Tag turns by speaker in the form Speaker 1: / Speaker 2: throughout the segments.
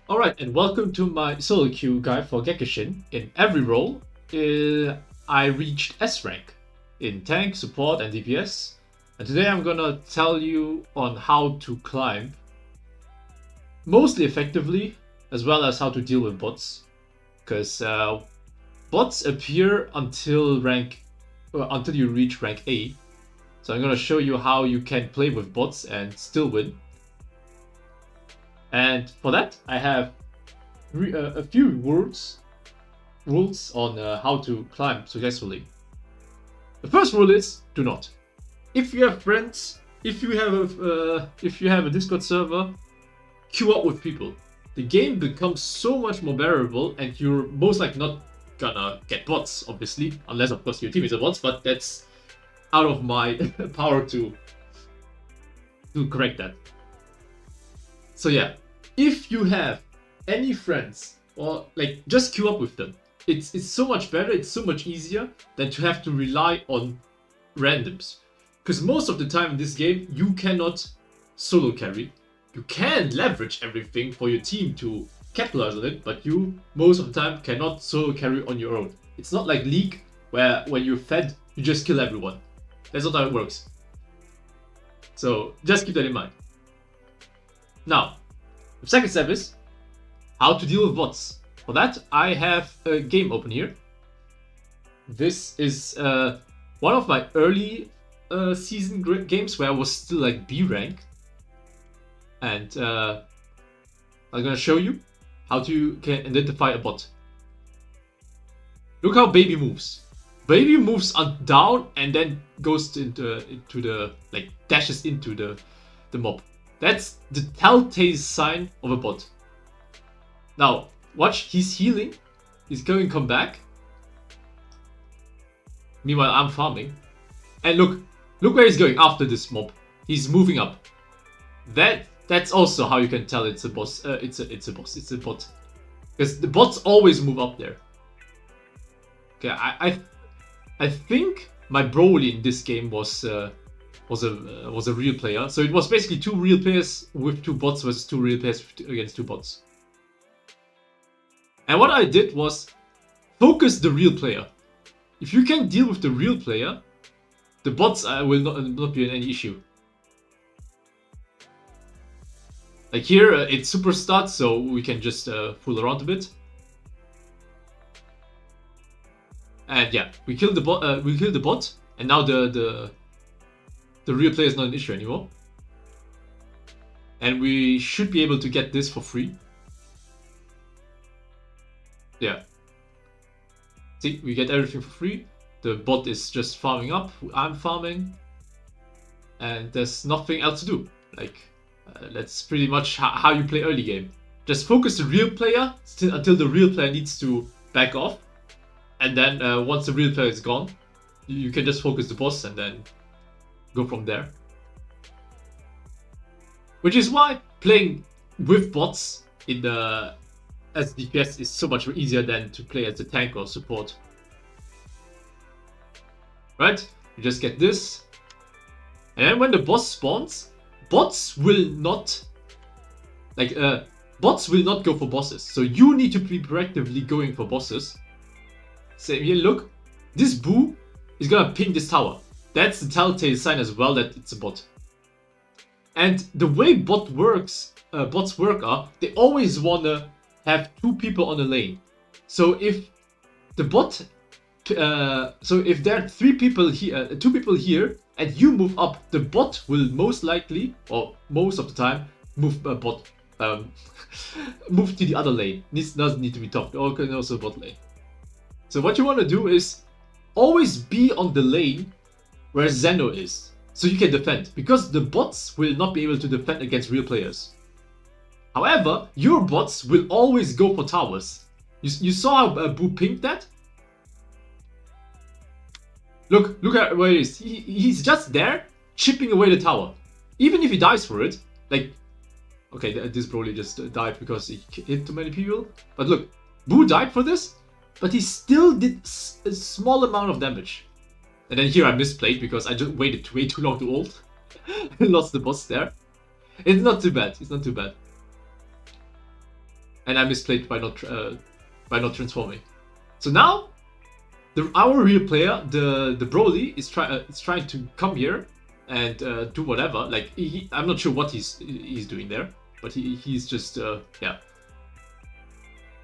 Speaker 1: Alright, and welcome to my soloQ guide for Gekishin. In every role, I reached S rank in tank, support, and DPS. And today I'm gonna tell you on how to climb mostly effectively, as well as how to deal with bots. Because bots appear until you reach rank A. So I'm gonna show you how you can play with bots and still win. And for that, I have a few rules on how to climb successfully. The first rule is do not. If you have friends, if you have a Discord server, queue up with people. The game becomes so much more bearable, and you're most likely not gonna get bots, obviously, unless of course your team is a bots. But that's out of my power to correct that. So yeah, if you have any friends or just queue up with them. It's so much better, it's so much easier than to have to rely on randoms. Because most of the time in this game, you cannot solo carry. You can leverage everything for your team to capitalize on it, but you most of the time cannot solo carry on your own. It's not like League, where when you're fed, you just kill everyone. That's not how it works. So just keep that in mind. Now, the second step is how to deal with bots. For that, I have a game open here. This is one of my early season games where I was still like B rank. And I'm gonna show you how to can identify a bot. Look how Baby moves. Baby moves down and then goes into the dashes into the mob. That's the telltale sign of a bot. Now, watch, he's healing. He's going to come back. Meanwhile, I'm farming. And look where he's going after this mob. He's moving up. That's also how you can tell it's a boss. It's a bot. Because the bots always move up there. Okay, I think my Broly in this game was a real player. So it was basically two real players with two bots versus two real players against two bots. And what I did was focus the real player. If you can deal with the real player, the bots will not be any issue. Like here, it's super stats, so we can just fool around a bit. And yeah, we killed the bot. And now the real player is not an issue anymore. And we should be able to get this for free. Yeah. See, we get everything for free. The bot is just farming up. I'm farming. And there's nothing else to do. That's pretty much how you play early game. Just focus the real player until the real player needs to back off. And then once the real player is gone, you can just focus the boss and then go from there. Which is why playing with bots in the as DPS is so much easier than to play as a tank or support. Right? You just get this. And then when the boss spawns, bots will not go for bosses. So you need to be proactively going for bosses. Say here, look, this Boo is gonna ping this tower. That's the telltale sign as well that it's a bot. And the way bots work are they always wanna have two people on the lane. So if the bot, so if there are three people here, two people here, and you move up, the bot will most likely, or most of the time, move move to the other lane. This doesn't need to be top. Okay, also bot lane. So what you want to do is always be on the lane where Zeno is, so you can defend, because the bots will not be able to defend against real players. However, your bots will always go for towers. You saw how Boo pinged that? Look at where he is. He's just there, chipping away the tower. Even if he dies for it, okay, this Broly just died because he hit too many people. But look, Boo died for this, but he still did a small amount of damage. And then here I misplayed because I just waited way too long to ult. I lost the boss there. It's not too bad. It's not too bad. and I misplayed by not transforming. So now, our real player, the Broly, is trying to come here and do whatever. Like I'm not sure what he's doing there, but he's just yeah.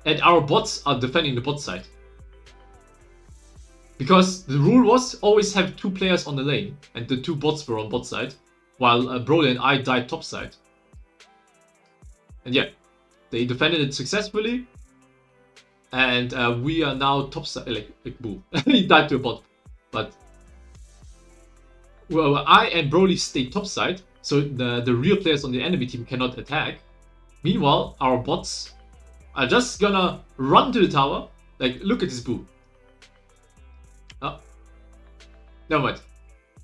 Speaker 1: And our bots are defending the bot side. Because the rule was always have 2 players on the lane, and the 2 bots were on bot side, while Broly and I died top side. And yeah, they defended it successfully, and we are now top side. Like boo, he died to a bot, but well, I and Broly stayed top side, so the real players on the enemy team cannot attack. Meanwhile, our bots are just gonna run to the tower. Like, look at this boo. Oh, never mind.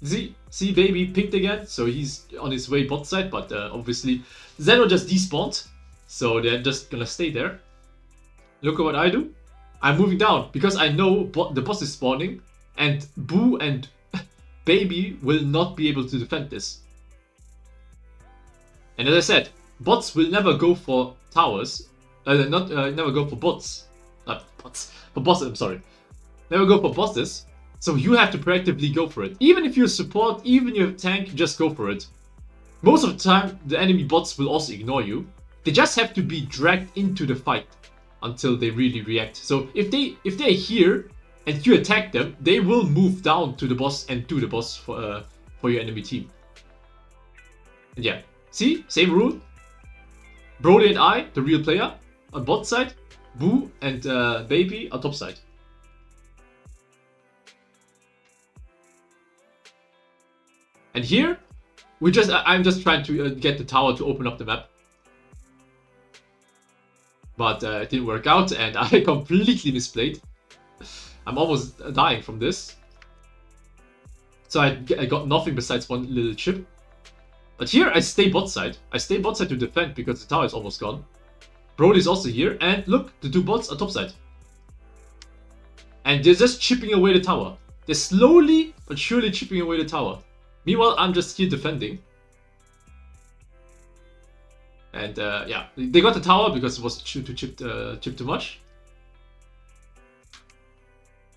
Speaker 1: See, baby picked again, so he's on his way bot side, but obviously Zeno just despawned, so they're just gonna stay there. Look at what I do. I'm moving down because I know the boss is spawning, and Boo and Baby will not be able to defend this. And as I said, bots will never go for towers, never go for bots. For bosses, I'm sorry. Never go for bosses. So you have to proactively go for it. Even if you're support, even if you're tank, just go for it. Most of the time, the enemy bots will also ignore you. They just have to be dragged into the fight until they really react. So if they're here and you attack them, they will move down to the boss and do the boss for your enemy team. And yeah, see, same rule. Broly and I, the real player, on bot side. Boo and Baby on top side. And here, I'm just trying to get the tower to open up the map. But it didn't work out, and I completely misplayed. I'm almost dying from this. So I got nothing besides one little chip. But here I stay bot side. I stay bot side to defend because the tower is almost gone. Broly is also here, and look, the 2 bots are top side. And they're just chipping away the tower. They're slowly but surely chipping away the tower. Meanwhile, I'm just here defending. And yeah, they got the tower because it was chip too much.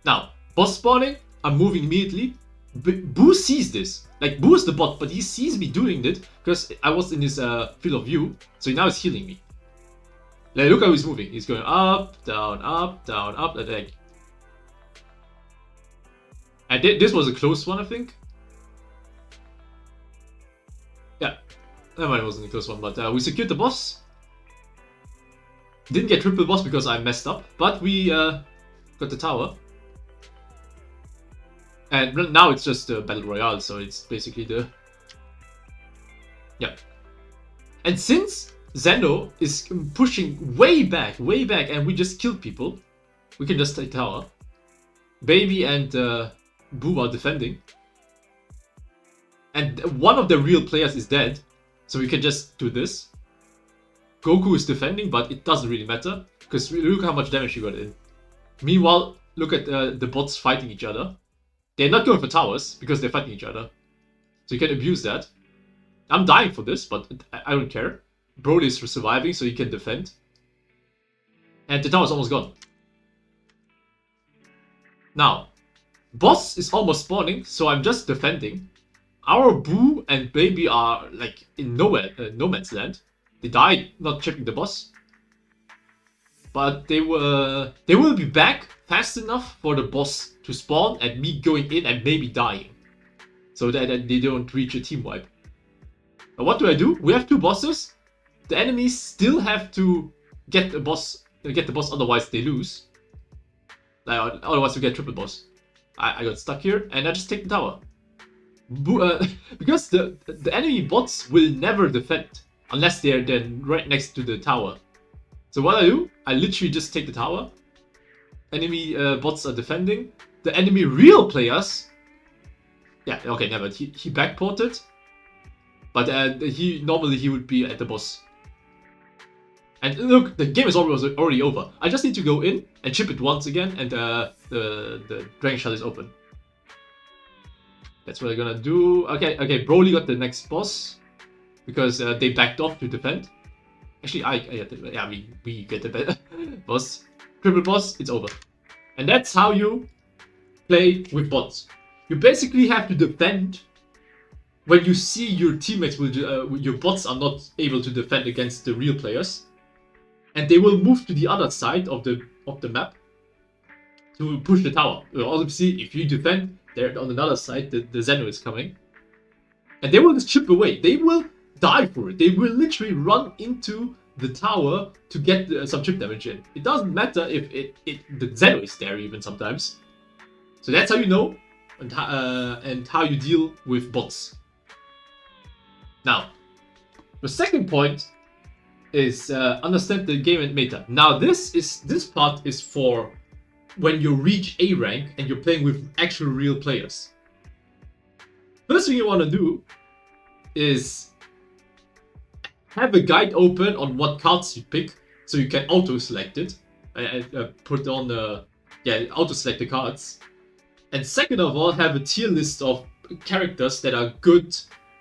Speaker 1: Now, boss spawning, I'm moving immediately. Boo sees this. Like, Boo is the bot, but he sees me doing it because I was in his field of view. So now he's healing me. Like, look how he's moving. He's going up, down, like. And this was a close one, I think. Yeah, never mind, it wasn't a close one, but we secured the boss. Didn't get triple boss because I messed up, but we got the tower. And now it's just a battle royale, so it's basically the... Yeah. And since Zeno is pushing way back, and we just killed people, we can just take tower. Baby and Boo are defending. And one of the real players is dead, so we can just do this. Goku is defending, but it doesn't really matter, because look how much damage he got in. Meanwhile, look at the bots fighting each other. They're not going for towers, because they're fighting each other. So you can abuse that. I'm dying for this, but I don't care. Broly is surviving, so he can defend. And the tower's almost gone. Now, boss is almost spawning, so I'm just defending. Our Boo and Baby are like in no man's land. They died not chipping the boss. But they will be back fast enough for the boss to spawn and me going in and maybe dying. So that they don't reach a team wipe. But what do? We have 2 bosses. The enemies still have to get the boss, otherwise they lose. Otherwise we get triple boss. I got stuck here and I just take the tower. Because the enemy bots will never defend unless they're then right next to the tower. So what I do, I literally just take the tower. Enemy bots are defending. The enemy real players, yeah, okay, never. He backported, but normally he would be at the boss. And look, the game is already over. I just need to go in and chip it once again, and the Dragon Shell is open. That's what I'm gonna do. Okay, Broly got the next boss because they backed off to defend. Actually, we get the boss. Triple boss, it's over. And that's how you play with bots. You basically have to defend when you see your teammates your bots are not able to defend against the real players, and they will move to the other side of the map to push the tower. Obviously, if you defend, they're on another side. The Zeno is coming, and they will just chip away. They will die for it. They will literally run into the tower to get some chip damage in. It doesn't matter if the Zeno is there even sometimes. So that's how you know and how you deal with bots. Now, the second point is understand the game and meta. Now this part is for when you reach A rank and you're playing with actual real players. First thing you want to do is have a guide open on what cards you pick, so you can auto select it. Put on auto select the cards. And second of all, have a tier list of characters that are good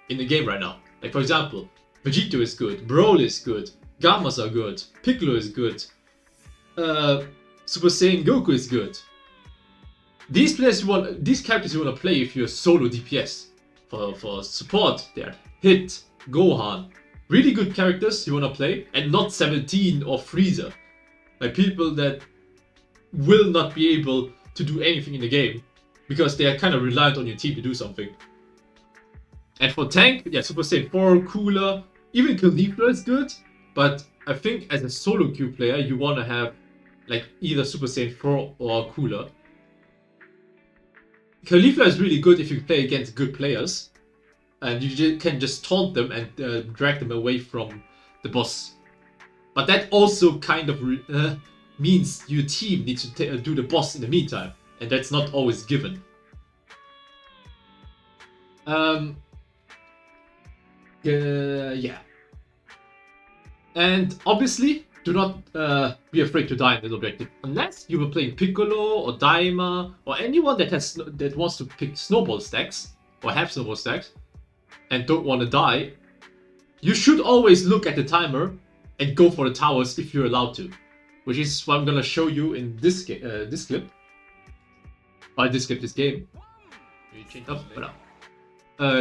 Speaker 1: in the game right now. Like for example, Vegito is good, Brawl is good, Gammas are good, Piccolo is good, Super Saiyan Goku is good. These characters you want to play if you're solo DPS. For support, they're Hit, Gohan. Really good characters you want to play, and not 17 or Frieza. Like people that will not be able to do anything in the game because they are kind of reliant on your team to do something. And for tank, Super Saiyan 4, Cooler, even Caulifla is good, but I think as a solo queue player, you want to have like either Super Saiyan 4 or Cooler. Caulifla is really good if you play against good players, and you can just taunt them and drag them away from the boss. But that also kind of means your team needs to do the boss in the meantime, and that's not always given. And obviously, do not be afraid to die in this objective, unless you were playing Piccolo or Daima or anyone that wants to pick snowball stacks or have snowball stacks and don't want to die. You should always look at the timer and go for the towers if you're allowed to, which is what I'm gonna show you in this clip. This game. You changed up, but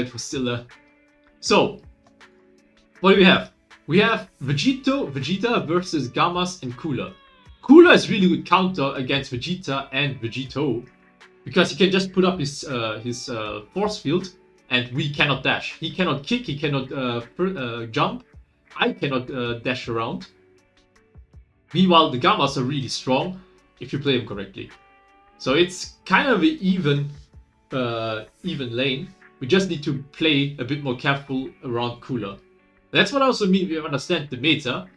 Speaker 1: it was still So, what do we have? We have Vegeta versus Gammas and Cooler. Cooler is really good counter against Vegeta and Vegito because he can just put up his force field and we cannot dash. He cannot kick, he cannot jump. I cannot dash around. Meanwhile, the Gammas are really strong if you play them correctly. So it's kind of an even lane. We just need to play a bit more careful around Cooler. That's what I also mean we understand the meta.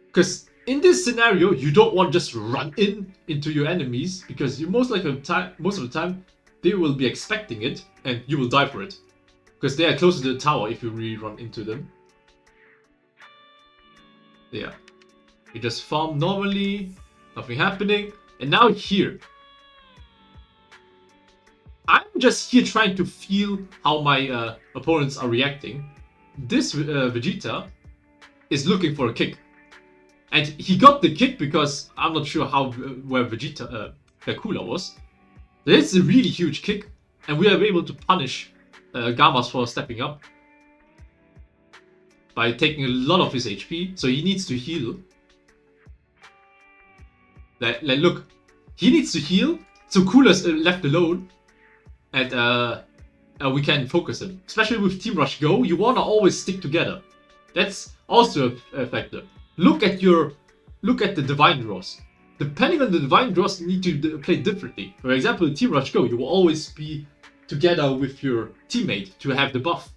Speaker 1: Because in this scenario, you don't want to just run into your enemies because most of the time they will be expecting it and you will die for it. Because they are closer to the tower if you really run into them. Yeah. You just farm normally, nothing happening. And now here. I'm just here trying to feel how my opponents are reacting. This Vegeta is looking for a kick. And he got the kick because I'm not sure where Vegeta Cooler was. It's a really huge kick, and we are able to punish Gammas for stepping up by taking a lot of his HP. So he needs to heal. Look, he needs to heal. So Cooler's left alone, and we can focus him. Especially with Team Rush Go, you wanna always stick together. That's also a factor. Look at the Divine Draws. Depending on the Divine Draws, you need to play differently. For example, in Team Rush Go, you will always be together with your teammate to have the buff.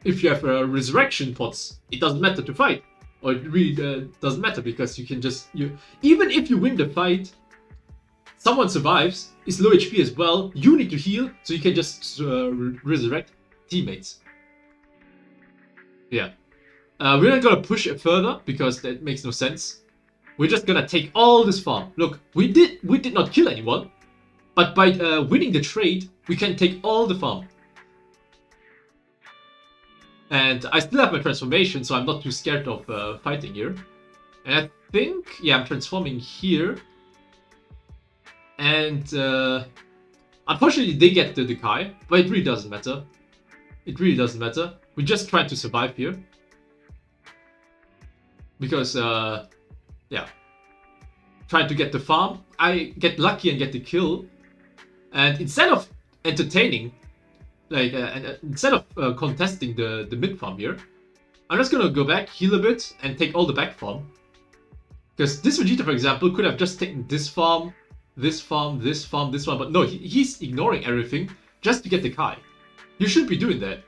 Speaker 1: If you have Resurrection pots, it doesn't matter to fight. Or it really doesn't matter because you can just... even if you win the fight, someone survives, is low HP as well, you need to heal, so you can just resurrect teammates. Yeah. We're not gonna push it further because that makes no sense. We're just gonna take all this farm. Look, we did not kill anyone, but by winning the trade, we can take all the farm. And I still have my transformation, so I'm not too scared of fighting here. And I think, yeah, I'm transforming here. And unfortunately, they get the Kai, but it really doesn't matter. It really doesn't matter. We're just trying to survive here. Because, yeah. Trying to get the farm. I get lucky and get the kill. And instead of entertaining, like, instead of contesting the mid farm here, I'm just gonna go back, heal a bit, and take all the back farm. Because this Vegeta, for example, could have just taken this farm, this farm, this farm, this one, but no, he's ignoring everything just to get the Kai. You should be doing that.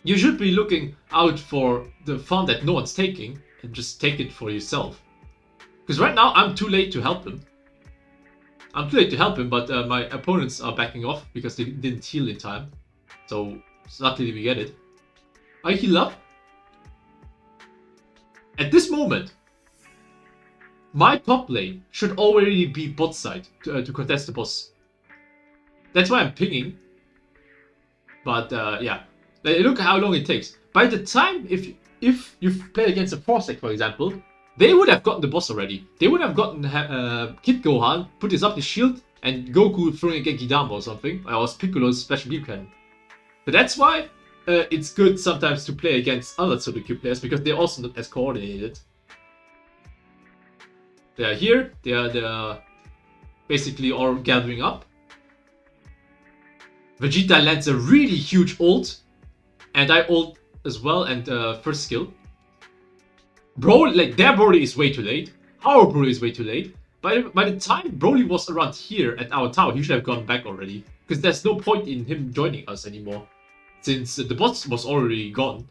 Speaker 1: You should be looking out for the farm that no one's taking and just take it for yourself. Because right now, I'm too late to help him. I'm too late to help him, but my opponents are backing off because they didn't heal in time. So, luckily we get it. I heal up. At this moment, my top lane should already be bot side to contest the boss. That's why I'm pinging. But yeah, look how long it takes. By the time, if you've played against a Forsec, for example, they would have gotten the boss already. They would have gotten Kid Gohan, put his up his shield, and Goku throwing a Genki Dama or something, or Piccolo's special beam cannon. But that's why it's good sometimes to play against other soloQ players, because they're also not as coordinated. They are here, they are basically all gathering up. Vegeta lands a really huge ult, and I ult as well, and first skill. Broly, like, their Broly is way too late. Our Broly is way too late. By the time Broly was around here at our tower, he should have gone back already. Because there's no point in him joining us anymore, since the boss was already gone.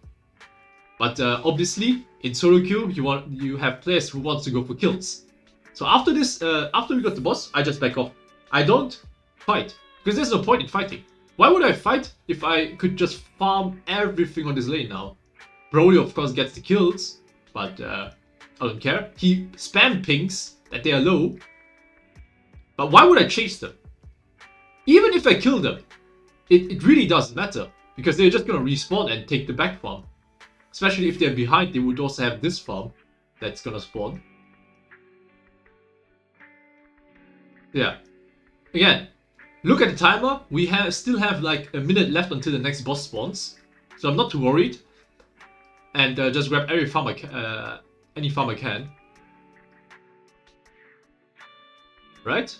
Speaker 1: But obviously, in soloQ, you have players who want to go for kills. So after this, after we got the boss, I just back off. I don't fight, because there's no point in fighting. Why would I fight if I could just farm everything on this lane now? Broly, of course, gets the kills, but I don't care. He spam pings that they are low. But why would I chase them? Even if I kill them, it really doesn't matter, because they're just gonna respawn and take the back farm. Especially if they're behind, they would also have this farm that's gonna spawn. Yeah. Again, look at the timer. We still have like a minute left until the next boss spawns, so I'm not too worried. And just grab every farm any farm I can. Right?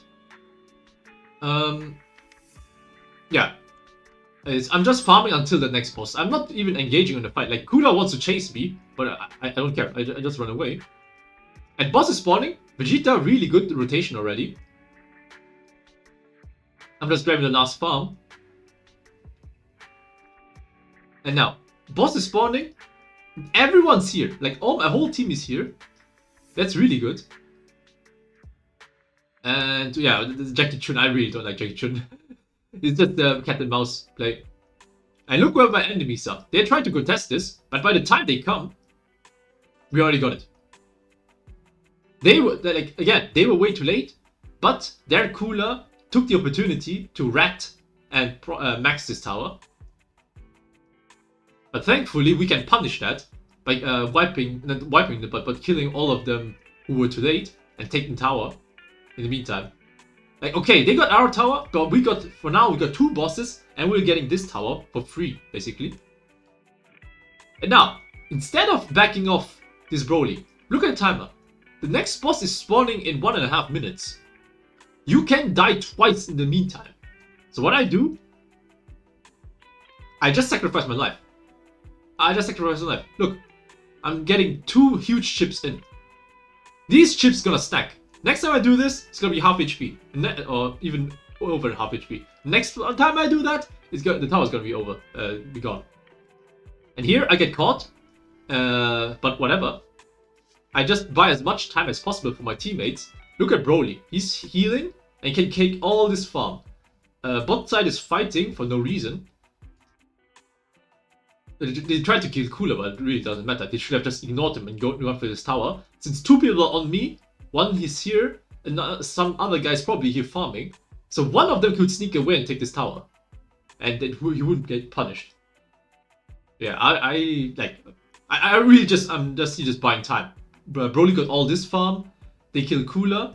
Speaker 1: Yeah. I'm just farming until the next boss. I'm not even engaging in the fight. Like, Kuda wants to chase me, but I don't care. I just run away. And boss is spawning. Vegeta, really good rotation already. I'm just grabbing the last farm. And now, boss is spawning. Everyone's here. Like, my whole team is here. That's really good. And yeah, Jackie Chun, I really don't like Jackie Chun. It's just the cat and mouse play. And look where my enemies are. They're trying to contest this, but by the time they come, we already got it. They were, like, again, they were way too late, but their cooler took the opportunity to rat and max this tower. But thankfully, we can punish that by not wiping them, but killing all of them who were too late and taking tower in the meantime. Like, okay, they got our tower, but for now, we got 2 bosses, and we're getting this tower for free, basically. And now, instead of backing off this Broly, look at the timer. The next boss is spawning in 1.5 minutes. You can die twice in the meantime. So what I do, I just sacrifice my life. Look, I'm getting 2 huge chips in. These chips gonna stack. Next time I do this, it's gonna be half HP, or even over half HP. Next time I do that, the tower's gonna be gone. And here I get caught, but whatever. I just buy as much time as possible for my teammates. Look at Broly, he's healing and can take all this farm. Bot side is fighting for no reason. They tried to kill Cooler, but it really doesn't matter. They should have just ignored him and gone for this tower. Since 2 people are on me, one is here, and some other guy's probably here farming. So one of them could sneak away and take this tower. And then he wouldn't get punished. Yeah, I really I'm just buying time. Broly got all this farm. They kill Cooler,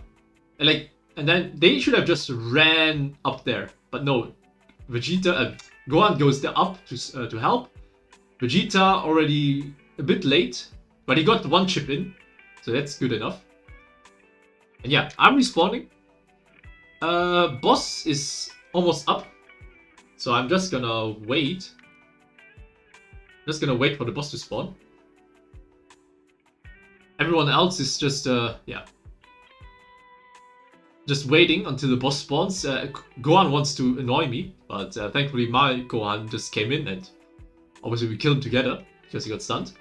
Speaker 1: and then they should have just ran up there, but no. Gohan goes there up to help. Vegeta already a bit late, but he got one chip in, so that's good enough. And yeah, I'm respawning. Boss is almost up, so I'm just gonna wait. Just gonna wait for the boss to spawn. Everyone else is just just waiting until the boss spawns. Gohan wants to annoy me, but thankfully my Gohan just came in and obviously we killed him together because he got stunned.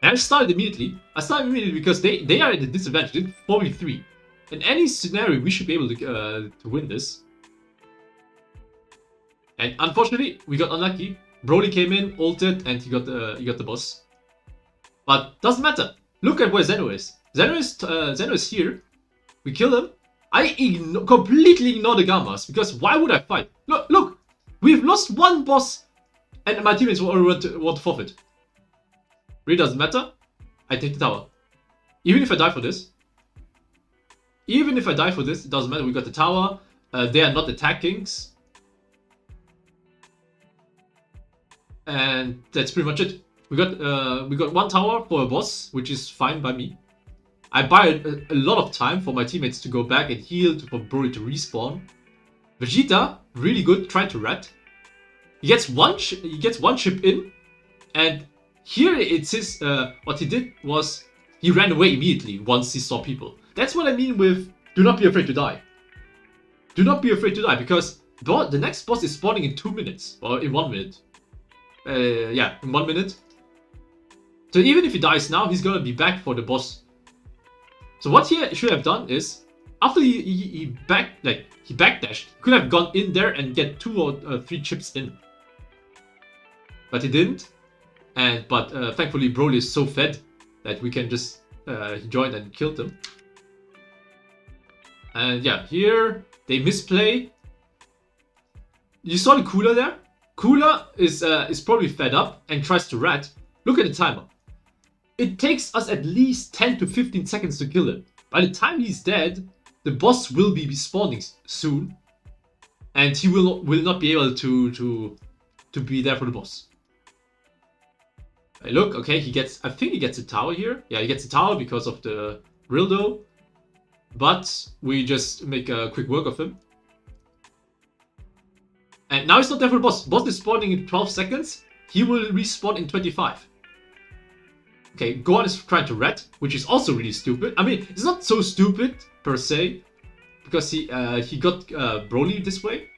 Speaker 1: And I started immediately. Because they are at a disadvantage. It's 4v3. In any scenario, we should be able to win this. And unfortunately, we got unlucky. Broly came in, ulted, and he got the boss. But doesn't matter. Look at where Zeno is. Zeno is here. We kill him. I completely ignore the Gammas because why would I fight? Look, we've lost one boss, and my teammates want to forfeit. Really doesn't matter. I take the tower. Even if I die for this. It doesn't matter. We got the tower. They are not attacking. And that's pretty much it. We got one tower for a boss, which is fine by me. I buy a lot of time for my teammates to go back and heal for Broly to respawn. Vegeta, really good, trying to rat. He gets one chip in, and here it says what he did was he ran away immediately once he saw people. That's what I mean with do not be afraid to die. Do not be afraid to die because the next boss is spawning in 2 minutes or in 1 minute. Yeah, in 1 minute. So even if he dies now, he's gonna be back for the boss. So what he should have done is after he backdashed, he could have gone in there and get 2 or 3 chips in. But he didn't. But thankfully Broly is so fed that we can just he joined and killed him. And yeah, here they misplay. You saw the Cooler there? Cooler is probably fed up and tries to rat. Look at the timer. It takes us at least 10 to 15 seconds to kill him. By the time he's dead, the boss will be spawning soon, and he will not be able to be there for the boss. Hey, look, okay, I think he gets a tower here. Yeah, he gets a tower because of the Rildo. But we just make a quick work of him. And now it's not there for the boss. Boss is spawning in 12 seconds. He will respawn in 25. Okay, Gohan is trying to rat, which is also really stupid. I mean, it's not so stupid per se, because he got Broly this way.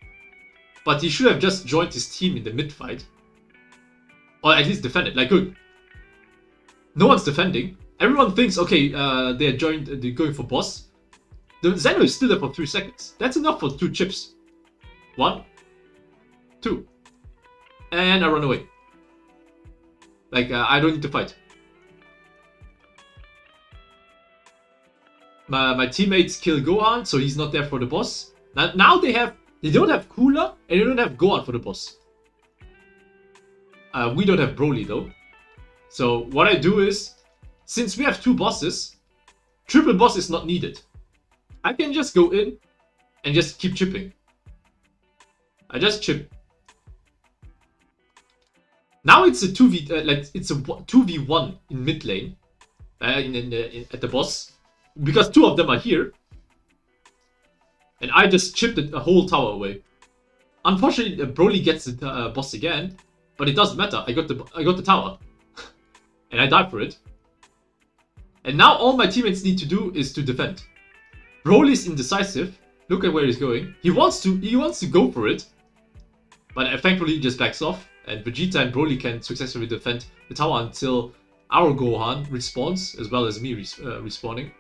Speaker 1: But he should have just joined his team in the mid fight. Or at least defended. Like, good. No one's defending. Everyone thinks, okay, they're going for boss. The Zeno is still there for 3 seconds. That's enough for 2 chips. 1, 2. And I run away. Like, I don't need to fight. My teammates kill Gohan, so he's not there for the boss. Now they don't have Cooler and they don't have Gohan for the boss. We don't have Broly though. So what I do is, since we have 2 bosses, triple boss is not needed. I can just go in and just keep chipping. I just chip. Now it's a 2v1 in mid lane, at the boss, because 2 of them are here, and I just chipped the whole tower away. Unfortunately, Broly gets the boss again, but it doesn't matter. I got the tower, and I died for it. And now all my teammates need to do is to defend. Broly is indecisive. Look at where he's going. He wants to go for it, but thankfully he just backs off. And Vegeta and Broly can successfully defend the tower until our Gohan respawns, as well as me respawning.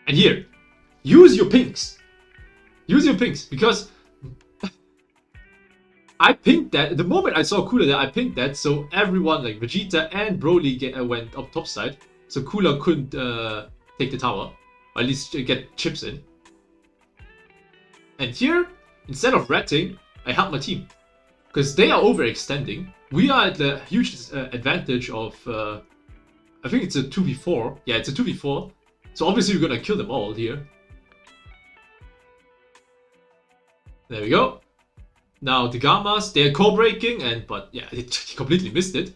Speaker 1: And here, use your pinks. Use your pinks, because I pinked that. The moment I saw Cooler there, I pinked that, so everyone, like Vegeta and Broly, went up top side. So Cooler couldn't take the tower, or at least get chips in. And here, instead of ratting, I help my team. Because they are overextending. we are at the huge advantage of, I think it's a 2v4. Yeah, it's a 2v4. So obviously we're gonna kill them all here. There we go. Now the Gammas, they're co-breaking, but yeah, they completely missed it.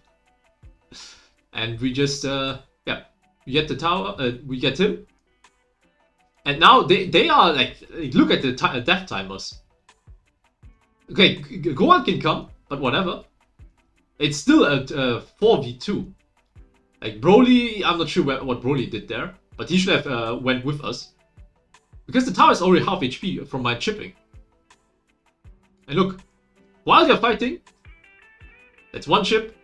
Speaker 1: And we just, yeah, we get the tower, we get him. And now they are like, look at the death timers. Okay, Gohan can come, but whatever. It's still a 4v2. Like Broly, I'm not sure what Broly did there, but he should have went with us. Because the tower is already half HP from my chipping. And look, while they're fighting, that's one chip.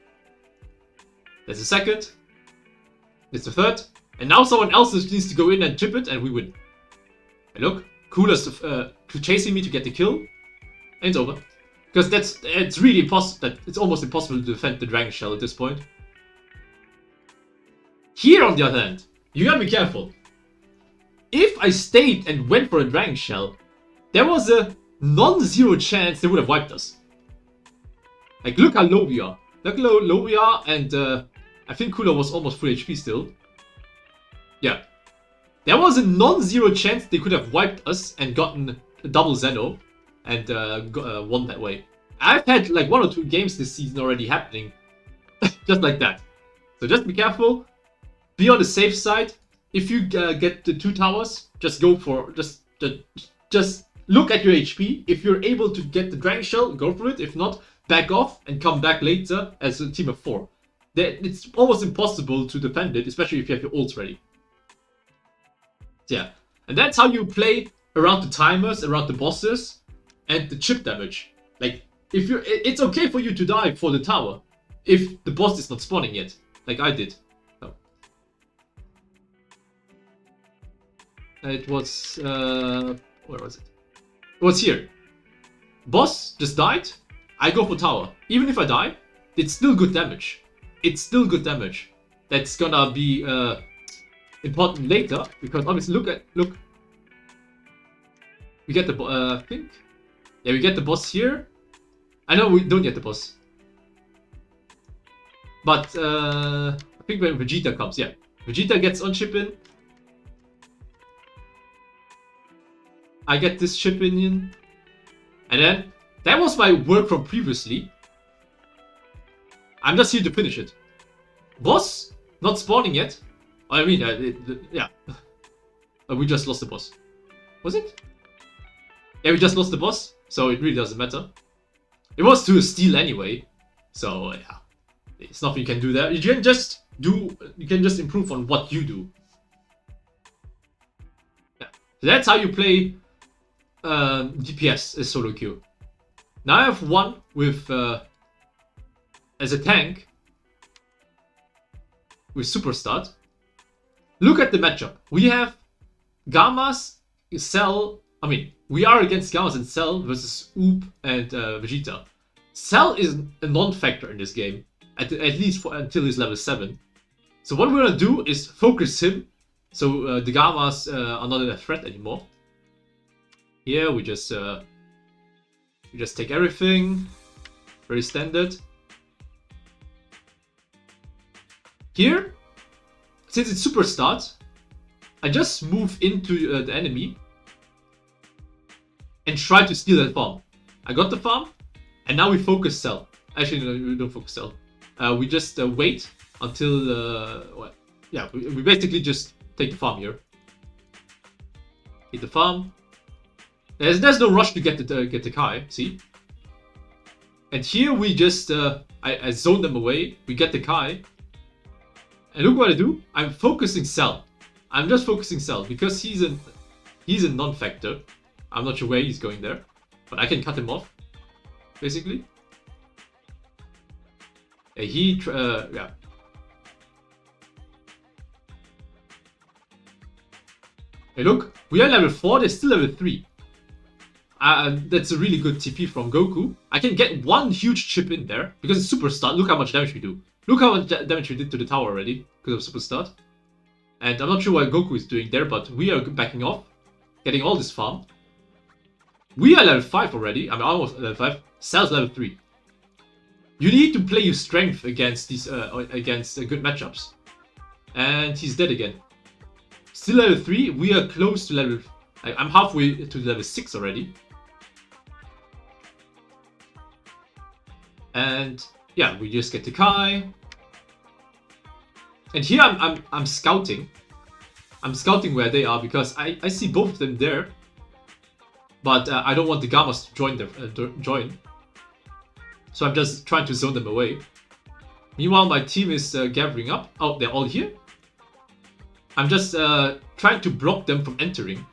Speaker 1: There's a second. It's the third. And now someone else needs to go in and chip it, and we win. And look, Cooler's chasing me to get the kill. And it's over. Because it's really impossible. It's almost impossible to defend the Dragon Shell at this point. Here, on the other hand, you gotta be careful. If I stayed and went for a Dragon Shell, there was a non-zero chance they would have wiped us. Like, look how low we are. Look how low we are, and I think Cooler was almost full HP still. Yeah. There was a non-zero chance they could have wiped us and gotten a double Zeno and won that way. I've had like 1 or 2 games this season already happening just like that. So just be careful. Be on the safe side. If you get the 2 towers, just go for just look at your HP. If you're able to get the Dragon Shell, go for it. If not, back off and come back later as a team of 4. It's almost impossible to defend it, especially if you have your ults ready. Yeah, and that's how you play around the timers, around the bosses, and the chip damage. Like, if it's okay for you to die for the tower if the boss is not spawning yet, like I did. Oh. It was where was it? It was here. Boss just died. I go for tower. Even if I die, it's still good damage. It's still good damage. That's gonna be important later, because obviously look. We get the I think. Yeah, we get the boss here. I know we don't get the boss. But I think when Vegeta comes, yeah. Vegeta gets on chip in. I get this chip in. And then, that was my work from previously. I'm just here to finish it. Boss, not spawning yet. I mean, yeah. We just lost the boss. Was it? Yeah, we just lost the boss, so it really doesn't matter. It was to a steal anyway, so yeah. It's nothing you can do there. You can just improve on what you do. Yeah. So that's how you play DPS as solo queue. Now I have one with as a tank with Super Start. Look at the matchup. We have Gammas, Cell. I mean, we are against Gammas and Cell versus Oop and Vegeta. Cell is a non-factor in this game, at least until he's level 7. So what we're gonna do is focus him, so the Gammas are not a threat anymore. Here we just take everything, very standard. Here, since it's Super Start, I just move into the enemy and try to steal that farm. I got the farm, and now we focus Cell. Actually, no, we don't focus Cell. We just wait until yeah, we basically just take the farm here. Hit the farm. There's no rush to get the Kai. See? And here we just I zone them away. We get the Kai. And look what I do. I'm focusing Cell. I'm just focusing Cell because he's a non-factor. I'm not sure where he's going there, but I can cut him off, basically. Yeah. Hey, look, we are level 4. They're still level 3. That's a really good TP from Goku. I can get one huge chip in there because it's Super Start. Look how much damage we do. Look how much damage we did to the tower already because of Super Start. And I'm not sure what Goku is doing there, but we are backing off, getting all this farm. We are level 5 already. I'm almost level 5. Cell's level 3. You need to play your strength against these against good matchups. And he's dead again. Still level 3. We are close to level. I'm halfway to level 6 already. And yeah, we just get the Kai. And here I'm scouting. I'm scouting where they are because I see both of them there. But I don't want the Gammas to join. So I'm just trying to zone them away. Meanwhile, my team is gathering up. Oh, they're all here. I'm just trying to block them from entering.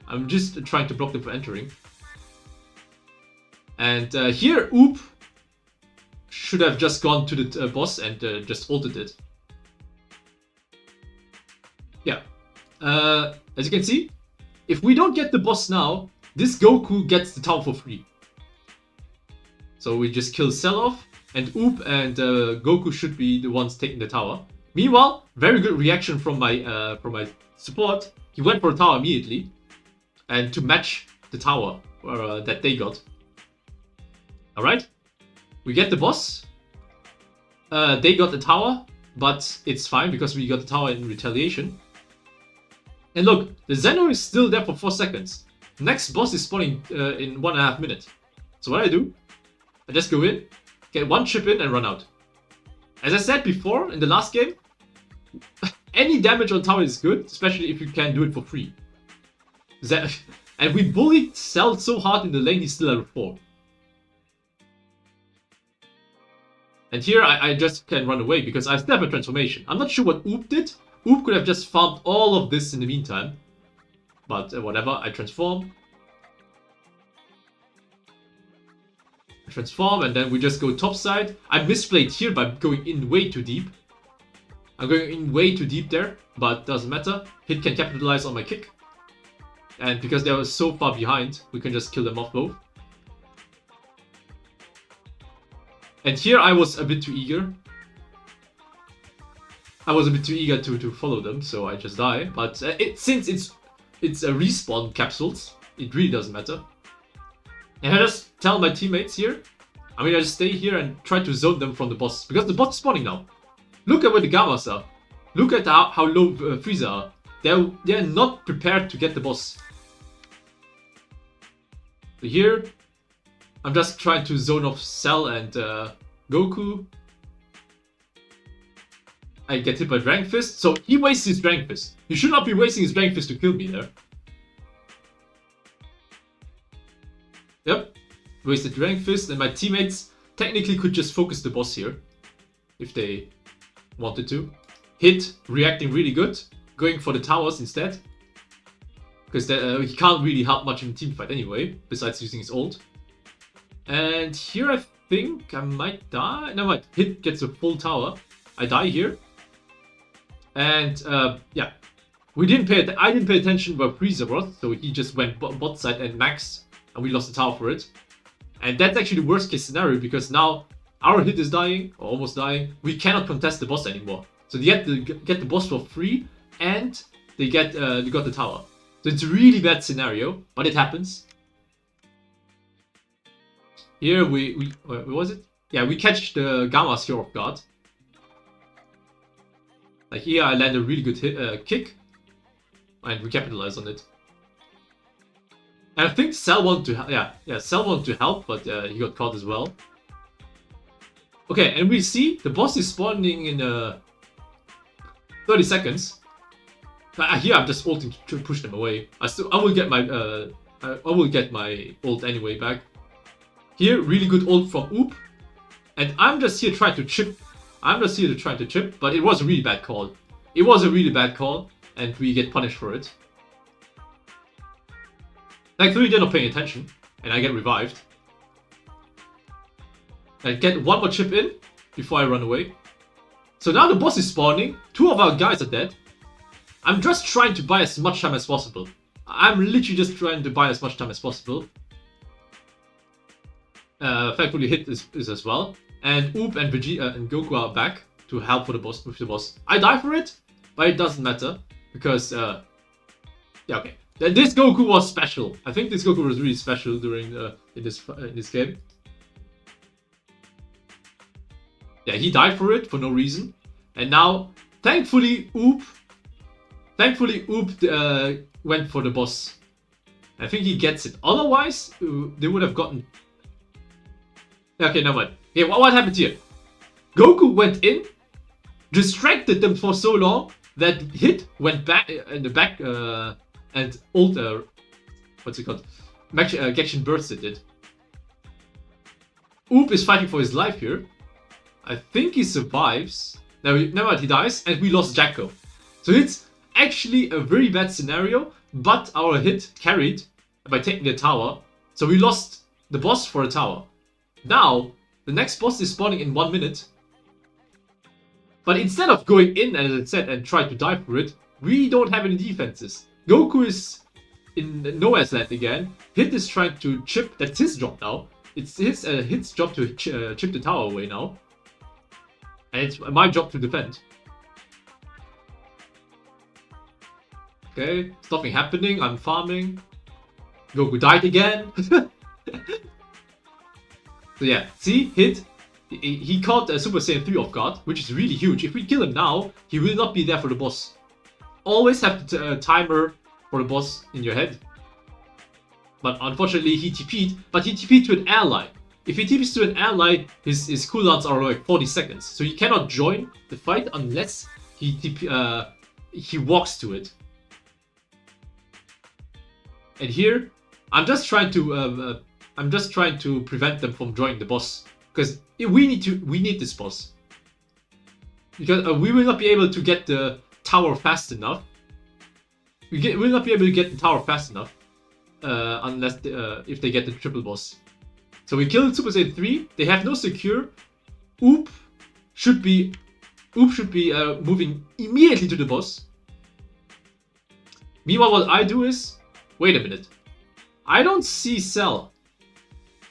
Speaker 1: I'm just trying to block them from entering. And here, Oop should have just gone to the boss and just ulted it. Yeah. As you can see, if we don't get the boss now, this Goku gets the tower for free. So we just kill Cell off, and Oop and Goku should be the ones taking the tower. Meanwhile, very good reaction from my support. He went for the tower immediately, and to match the tower that they got. All right, we get the boss. They got the tower, but it's fine because we got the tower in retaliation. And look, the Zeno is still there for 4 seconds. Next boss is spawning in 1.5 minutes. So what I do, I just go in, get 1 chip in and run out. As I said before in the last game, any damage on tower is good, especially if you can do it for free. And we bullied Cell so hard in the lane, he's still level 4. And here I just can run away because I still have a transformation. I'm not sure what Oop did. Oop could have just farmed all of this in the meantime. But whatever, I transform. Transform, and then we just go top side. I misplayed here by going in way too deep. I'm going in way too deep there, but doesn't matter. Hit can capitalize on my kick. And because they were so far behind, we can just kill them off both. And here I was a bit too eager. I was a bit too eager to follow them, so I just die. But since it's a respawn capsules, it really doesn't matter. And I just tell my teammates here, I just stay here and try to zone them from the boss. Because the boss is spawning now. Look at where the Gammas are. Look at how low Frieza are. They're not prepared to get the boss. So here, I'm just trying to zone off Cell and Goku. I get hit by Dragon Fist. So he wastes his Dragon Fist. He should not be wasting his Dragon Fist to kill me there. Yep, wasted Dragon Fist, and my teammates technically could just focus the boss here if they wanted to. Hit, reacting really good, going for the towers instead. Because he can't really help much in the team fight anyway, besides using his ult. And here I think I might die. No, wait, Hit gets a full tower. I die here. And yeah, I didn't pay attention where Frieza was, so he just went bot side and maxed. And we lost the tower for it. And that's actually the worst case scenario because now our Hit is dying, or almost dying. We cannot contest the boss anymore. So they get the boss for free and they got the tower. So it's a really bad scenario, but it happens. Here what was it? Yeah, we catch the Gammas here off guard. Like here I land a really good kick. And we capitalize on it. And I think Cell wanted to Cell wanted to help, but he got caught as well. Okay, and we see the boss is spawning in 30 seconds. Here I'm just ulting to push them away. I will get my ult anyway back. Here, really good ult from Oop, and I'm just here trying to chip. But it was a really bad call. It was a really bad call, and we get punished for it. Thankfully, they're not paying attention, and I get revived. I get 1 more chip in before I run away. So now the boss is spawning. 2 of our guys are dead. I'm just trying to buy as much time as possible. I'm literally just trying to buy as much time as possible. Thankfully, Hit is as well. And Oop and Vegeta and Goku are back to help with the boss. I die for it, but it doesn't matter because yeah, okay. This Goku was special. I think this Goku was really special during in this game. Yeah, he died for it for no reason. And now, thankfully, Oop went for the boss. I think he gets it. Otherwise, they would have gotten... Okay, never mind. Okay, what happened here? Goku went in, distracted them for so long that Hit went back in the back and old what's it called? Gekishin bursted it. Oop is fighting for his life here. I think he survives. No, never mind, he dies, and we lost Jacko. So it's actually a very bad scenario, but our Hit carried by taking the tower. So we lost the boss for a tower. Now, the next boss is spawning in 1 minute. But instead of going in, as I said, and try to die for it, we don't have any defenses. Goku is in nowhere's land again. Hit is trying to chip. That's his job now. It's Hit's job to chip the tower away now. And it's my job to defend. Okay, it's nothing happening. I'm farming. Goku died again. So yeah, see, Hit. He caught Super Saiyan 3 off guard, which is really huge. If we kill him now, he will not be there for the boss. Always have the timer for the boss in your head. But unfortunately, he TP'd, but he TP'd to an ally. If he TP's to an ally, his cooldowns are like 40 seconds. So he cannot join the fight unless he walks to it. And here, I'm just trying to prevent them from joining the boss. Because we need this boss. Because we will not be able to get the tower fast enough. We will not be able to get the tower fast enough unless if they get the triple boss. So we killed Super Saiyan 3. They have no secure. Oop should be moving immediately to the boss. Meanwhile, what I do is, wait a minute. I don't see Cell.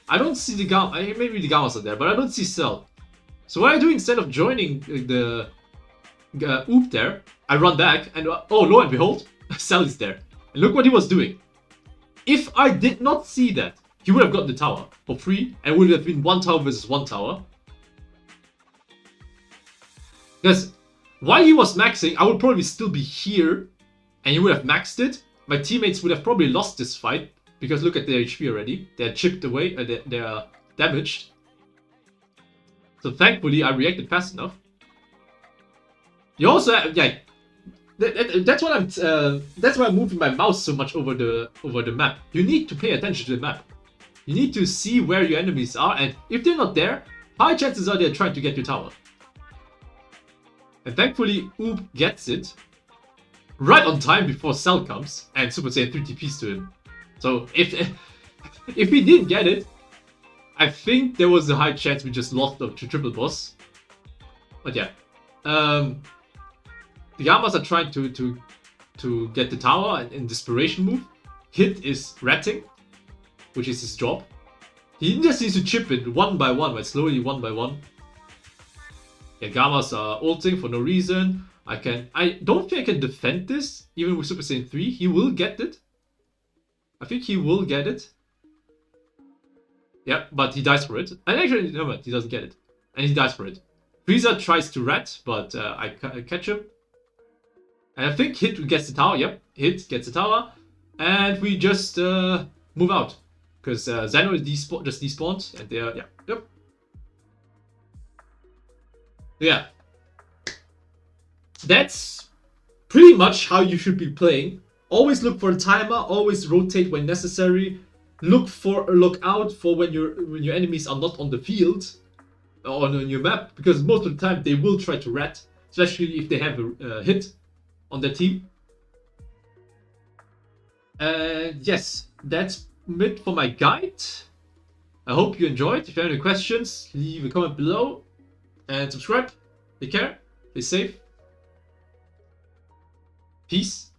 Speaker 1: I don't see the Gamma. Maybe the Gammas are there, but I don't see Cell. So what I do instead of joining the Oop there, I run back and oh, lo and behold, Cell is there. And look what he was doing. If I did not see that, he would have gotten the tower for free and would have been 1 tower versus 1 tower. Because while he was maxing, I would probably still be here and he would have maxed it. My teammates would have probably lost this fight. Because look at their HP already. They're chipped away, they're damaged. So thankfully I reacted fast enough. You also yeah. That's why I'm moving my mouse so much over the map. You need to pay attention to the map. You need to see where your enemies are, and if they're not there, high chances are they're trying to get your tower. And thankfully Oop gets it right on time before Cell comes and Super Saiyan 3 TPs to him. So if we didn't get it, I think there was a high chance we just lost to triple boss. But yeah, the Gammas are trying to get the tower in desperation move. Hit is ratting, which is his job. He just needs to chip it 1 by 1, right? Slowly 1 by 1. Yeah, Gammas are ulting for no reason. I don't think I can defend this even with Super Saiyan 3. He will get it. I think he will get it. Yeah, but he dies for it. And actually, no, he doesn't get it. And he dies for it. Frieza tries to rat, but I catch him. And I think Hit gets the tower. Yep, Hit gets the tower. And we just move out. Because Zeno just despawned. And they're, yeah, yep. Yeah. That's pretty much how you should be playing. Always look for a timer, always rotate when necessary. Look out for when your enemies are not on the field or on your map, because most of the time they will try to rat, especially if they have a hit on their team. And yes, that's it for my guide. I hope you enjoyed. If you have any questions, leave a comment below and subscribe. Take care, stay safe. Peace.